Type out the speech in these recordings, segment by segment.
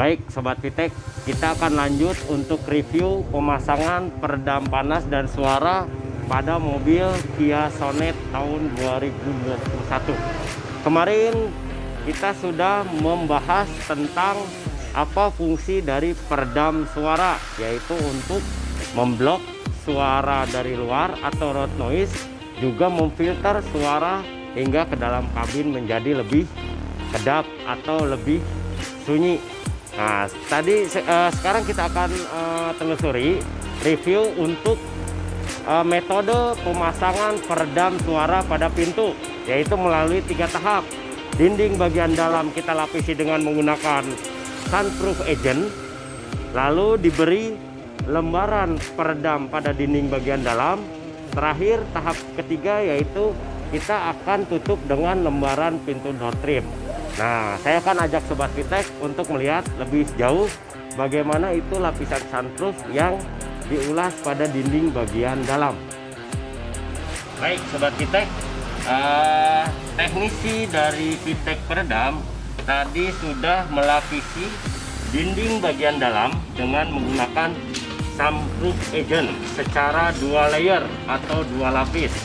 Baik Sobat Vitek, kita akan lanjut untuk review pemasangan peredam panas dan suara pada mobil Kia Sonet tahun 2021. Kemarin kita sudah membahas tentang apa fungsi dari peredam suara, yaitu untuk memblok suara dari luar atau road noise, juga memfilter suara hingga ke dalam kabin menjadi lebih kedap atau lebih sunyi. Nah, sekarang kita akan telusuri review untuk metode pemasangan peredam suara pada pintu, yaitu melalui 3 tahap. Dinding bagian dalam kita lapisi dengan menggunakan sunroof agent, lalu diberi lembaran peredam pada dinding bagian dalam. Terakhir tahap ketiga yaitu kita akan tutup dengan lembaran pintu door trim. Nah, saya akan ajak Sobat Vitek untuk melihat lebih jauh bagaimana itu lapisan sunroof yang diulas pada dinding bagian dalam. Baik Sobat Vitek, teknisi dari Vitek Peredam tadi sudah melapisi dinding bagian dalam dengan menggunakan sunroof agent secara 2 layer atau 2 lapis,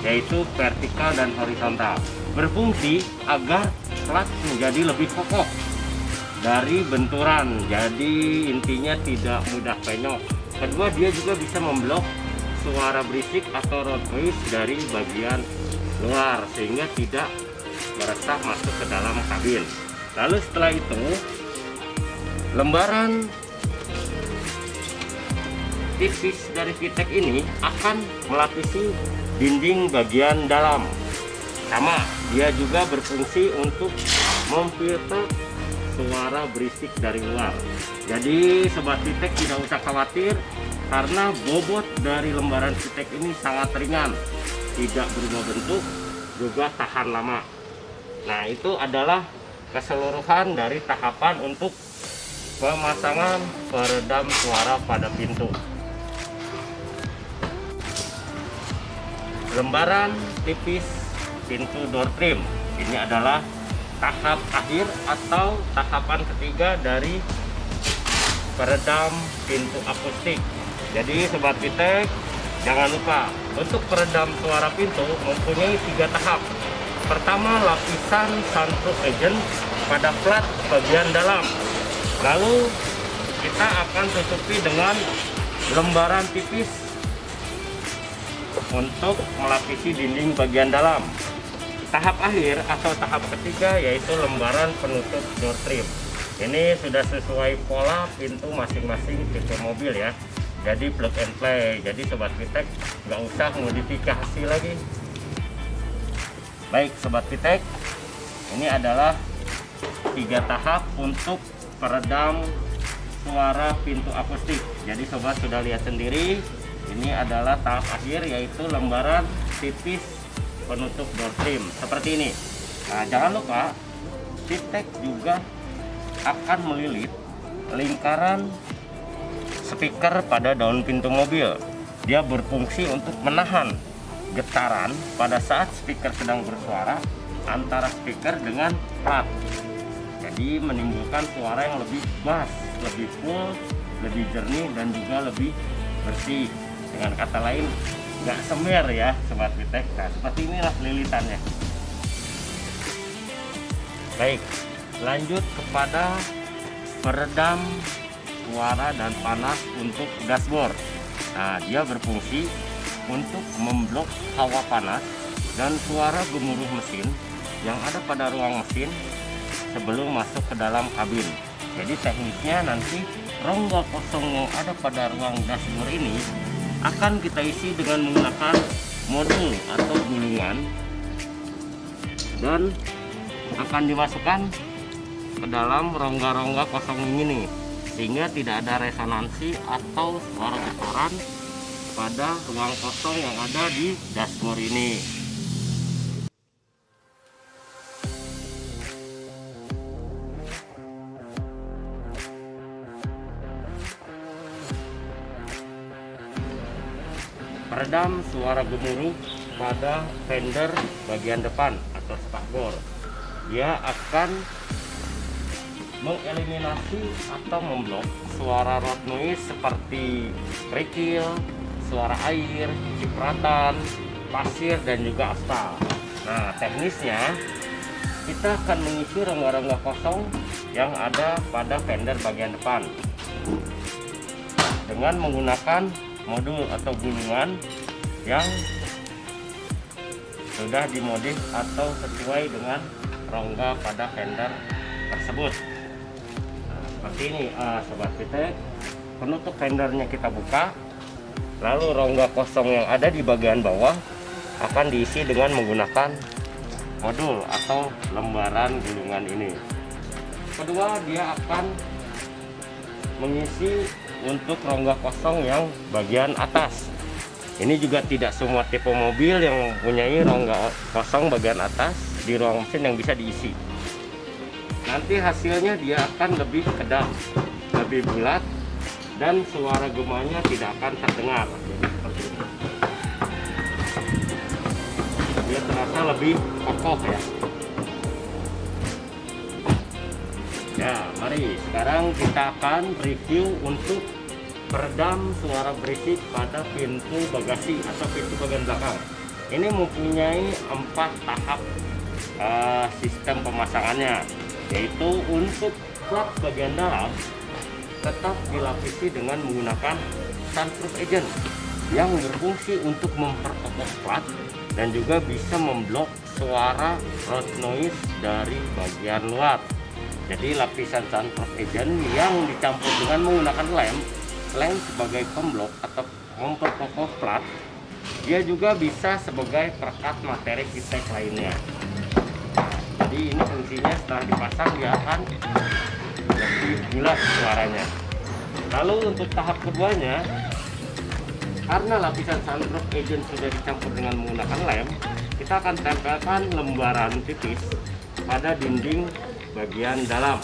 yaitu vertikal dan horizontal, berfungsi agar plat menjadi lebih kokoh dari benturan, jadi intinya tidak mudah penyok. Kedua, dia juga bisa memblok suara berisik atau road noise dari bagian luar sehingga tidak meresap masuk ke dalam kabin. Lalu setelah itu, lembaran tipis dari Vitek ini akan melapisi dinding bagian dalam. Sama, dia juga berfungsi untuk memfilter suara berisik dari luar. Jadi Sobat Vitek tidak usah khawatir karena bobot dari lembaran Vitek ini sangat ringan, tidak berubah bentuk, juga tahan lama. Nah, itu adalah keseluruhan dari tahapan untuk pemasangan peredam suara pada pintu. Lembaran tipis pintu door trim ini adalah tahap akhir atau tahapan ketiga dari peredam pintu akustik. Jadi Sobat Vitek, jangan lupa untuk peredam suara pintu mempunyai 3 tahap. Pertama, lapisan sunroof agent pada plat bagian dalam, lalu kita akan tutupi dengan lembaran tipis untuk melapisi dinding bagian dalam. Tahap akhir atau tahap ketiga yaitu lembaran penutup door trim. Ini sudah sesuai pola pintu masing-masing tipe mobil ya, jadi plug and play. Jadi Sobat Vitek nggak usah modifikasi lagi. Baik Sobat Vitek, ini adalah 3 tahap untuk peredam suara pintu akustik. Jadi Sobat sudah lihat sendiri, ini adalah tahap akhir yaitu lembaran tipis penutup door trim seperti ini. Nah, jangan lupa Vitek juga akan melilit lingkaran speaker pada daun pintu mobil. Dia berfungsi untuk menahan getaran pada saat speaker sedang bersuara antara speaker dengan plat. Jadi menimbulkan suara yang lebih bass, lebih full, lebih jernih dan juga lebih bersih. Dengan kata lain, nggak semer ya Sobat Vitek. Nah, seperti inilah lilitannya. Baik, lanjut kepada peredam suara dan panas untuk dashboard. Nah, dia berfungsi untuk memblok hawa panas dan suara gemuruh mesin yang ada pada ruang mesin sebelum masuk ke dalam kabin. Jadi teknisnya nanti rongga kosong yang ada pada ruang dashboard ini akan kita isi dengan menggunakan modul atau gulungan dan akan dimasukkan ke dalam rongga-rongga kosong ini sehingga tidak ada resonansi atau suara getaran pada ruang kosong yang ada di dashboard ini. Peredam suara gemuruh pada fender bagian depan atau spakbor. Dia akan mengeliminasi atau memblok suara road noise seperti kerikil, suara air, cipratan, pasir, dan juga aspal. Nah, teknisnya kita akan mengisi rongga-rongga kosong yang ada pada fender bagian depan dengan menggunakan modul atau gulungan yang sudah dimodif atau sesuai dengan rongga pada fender tersebut. Nah, seperti ini sobat Vitek. Penutup fendernya kita buka, lalu rongga kosong yang ada di bagian bawah akan diisi dengan menggunakan modul atau lembaran gulungan ini. Kedua, dia akan mengisi untuk rongga kosong yang bagian atas. Ini juga tidak semua tipe mobil yang mempunyai rongga kosong bagian atas di ruang mesin yang bisa diisi. Nanti hasilnya dia akan lebih kedap, lebih bulat, dan suara gemanya tidak akan terdengar. Jadi seperti ini. Dia terasa lebih kokoh ya. Ya, mari sekarang kita akan review untuk peredam suara berisik pada pintu bagasi atau pintu bagian belakang. Ini mempunyai 4 tahap sistem pemasangannya, yaitu untuk plat bagian dalam tetap dilapisi dengan menggunakan sunroof agent yang berfungsi untuk memperkokoh plat dan juga bisa memblok suara road noise dari bagian luar. Jadi lapisan sunroof agent yang dicampur dengan menggunakan lem sebagai pemblok atau memperkokoh plat, dia juga bisa sebagai perekat materi Vitek lainnya. Jadi ini fungsinya setelah dipasang dia akan lebih bulat suaranya. Lalu untuk tahap keduanya, karena lapisan sunroof agent sudah dicampur dengan menggunakan lem, kita akan tempelkan lembaran tipis pada dinding bagian dalam,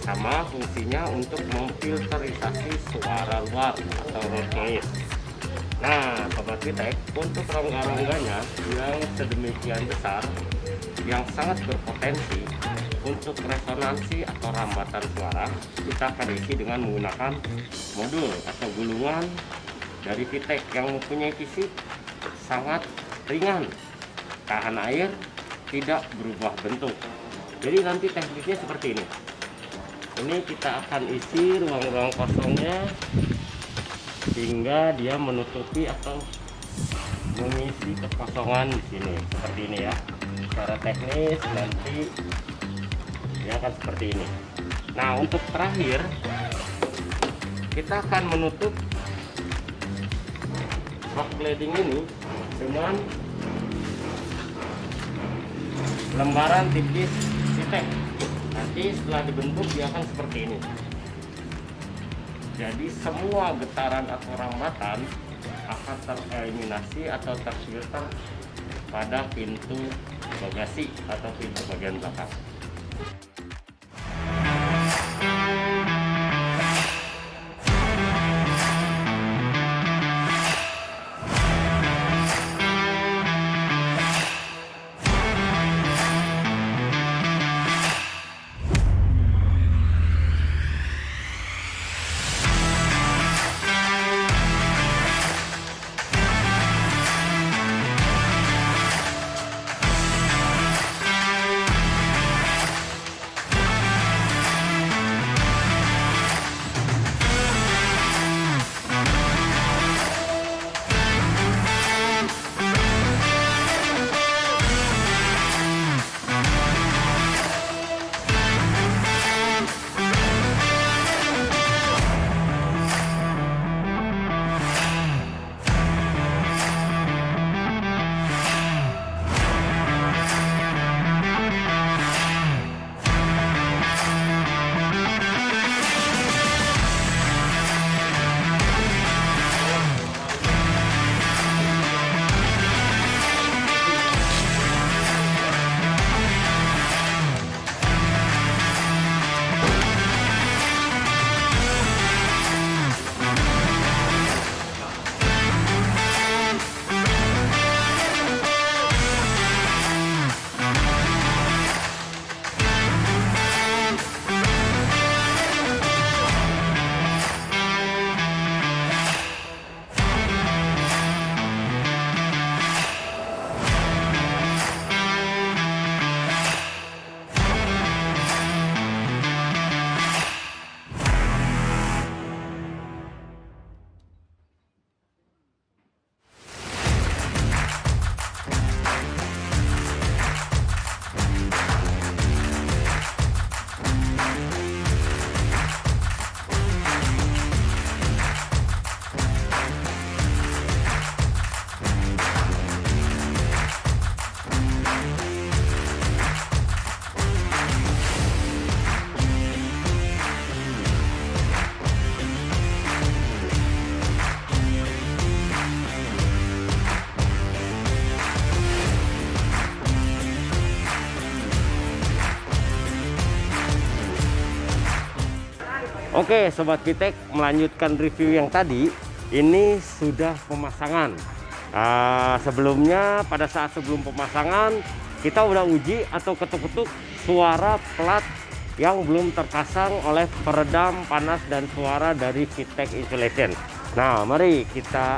sama fungsinya untuk memfilterisasi suara luar atau road noise. Nah, sobat Vitek, untuk rongga-rongganya yang sedemikian besar, yang sangat berpotensi untuk resonansi atau rambatan suara, kita akan isi dengan menggunakan modul atau gulungan dari Vitek yang mempunyai fisik sangat ringan, tahan air, tidak berubah bentuk. Jadi nanti tekniknya seperti ini. Ini kita akan isi ruang-ruang kosongnya hingga dia menutupi atau mengisi kekosongan di sini seperti ini ya. Secara teknis nanti dia akan seperti ini. Nah, untuk terakhir kita akan menutup rock cladding ini dengan lembaran tipis Vitek. Nanti setelah dibentuk dia akan seperti ini. Jadi semua getaran atau rambatan akan tereliminasi atau terfilter pada pintu bagasi atau pintu bagian belakang. Oke Sobat Pitek, melanjutkan review yang tadi. Ini sudah pemasangan. Sebelumnya pada saat sebelum pemasangan kita udah uji atau ketuk-ketuk suara plat yang belum terpasang oleh peredam panas dan suara dari Vitek Insulation. Nah mari kita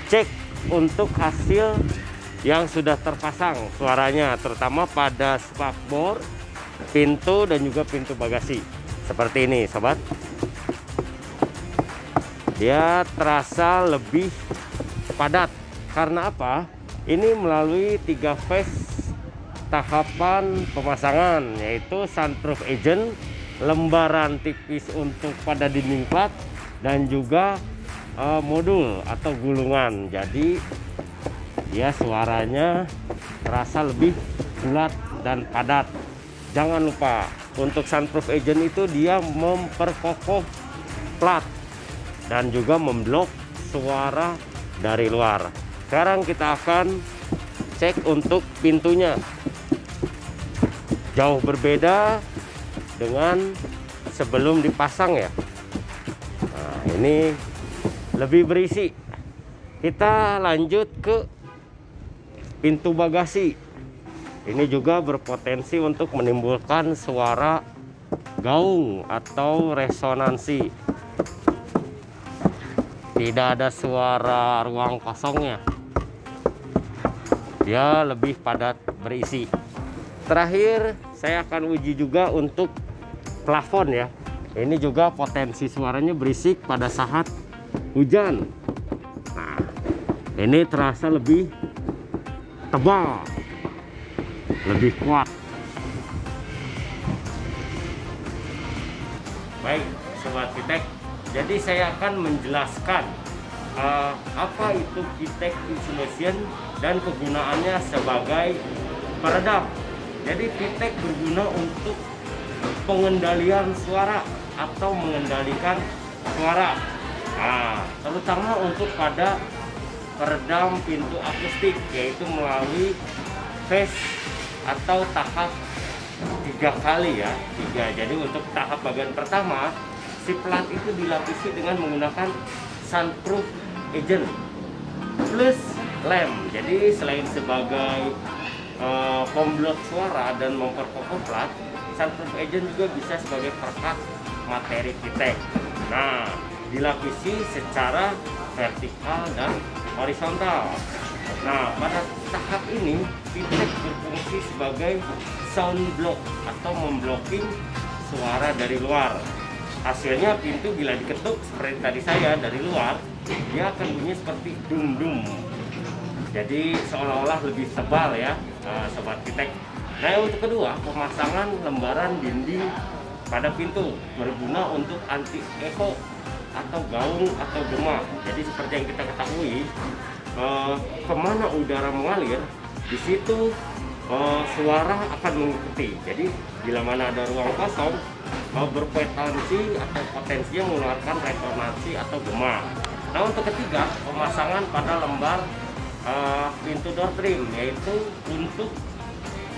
cek untuk hasil yang sudah terpasang suaranya, terutama pada spakbor, pintu dan juga pintu bagasi. Seperti ini sobat, dia terasa lebih padat. Karena apa? Ini melalui 3 phase tahapan pemasangan, yaitu sunroof agent, lembaran tipis untuk pada dinding plat, dan juga modul atau gulungan. Jadi ya suaranya terasa lebih bulat dan padat. Jangan lupa untuk sunroof agent itu dia memperkokoh plat dan juga memblok suara dari luar. Sekarang kita akan cek untuk pintunya. Jauh berbeda dengan sebelum dipasang ya. Nah, ini lebih berisi. Kita lanjut ke pintu bagasi. Ini juga berpotensi untuk menimbulkan suara gaung atau resonansi. Tidak ada suara ruang kosongnya. Dia lebih padat berisi. Terakhir saya akan uji juga untuk plafon ya. Ini juga potensi suaranya berisik pada saat hujan. Nah, ini terasa lebih tebal, lebih kuat. Baik Sobat Pitek, jadi saya akan menjelaskan apa itu Vitek Insulation dan kegunaannya sebagai peredam. Jadi Vitek berguna untuk pengendalian suara atau mengendalikan suara, terutama untuk pada peredam pintu akustik, yaitu melalui phase atau tahap 3 kali ya, 3. Jadi untuk tahap bagian pertama, si plat itu dilapisi dengan menggunakan sunroof agent plus lem. Jadi selain sebagai pemblok suara dan memperkokoh plat, sunroof agent juga bisa sebagai perekat materi Vitek. Nah, dilapisi secara vertikal dan horizontal. Nah, pada tahap ini Vitek berfungsi sebagai sound block atau memblocking suara dari luar. Hasilnya pintu bila diketuk seperti tadi saya dari luar, dia akan bunyi seperti dung-dung. Jadi seolah-olah lebih tebal ya Sobat Vitek. Nah, yang untuk kedua, pemasangan lembaran dinding pada pintu berguna untuk anti echo atau gaung atau gema. Jadi seperti yang kita ketahui, kemana udara mengalir, di situ suara akan mengikuti. Jadi bila mana ada ruang kosong, berpotensi atau potensinya mengeluarkan resonansi atau gema. Nah, untuk ketiga, pemasangan pada lembar pintu door trim, yaitu untuk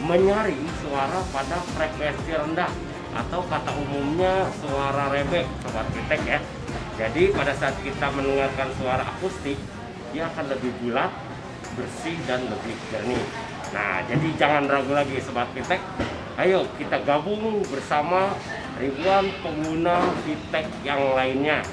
menyaring suara pada frekuensi rendah atau kata umumnya suara rebek Sobat Vitek ya. Jadi pada saat kita mendengarkan suara akustik, dia akan lebih bulat, bersih dan lebih jernih. Nah, jadi jangan ragu lagi Sobat Vitek. Ayo kita gabung bersama ribuan pengguna Vitek yang lainnya.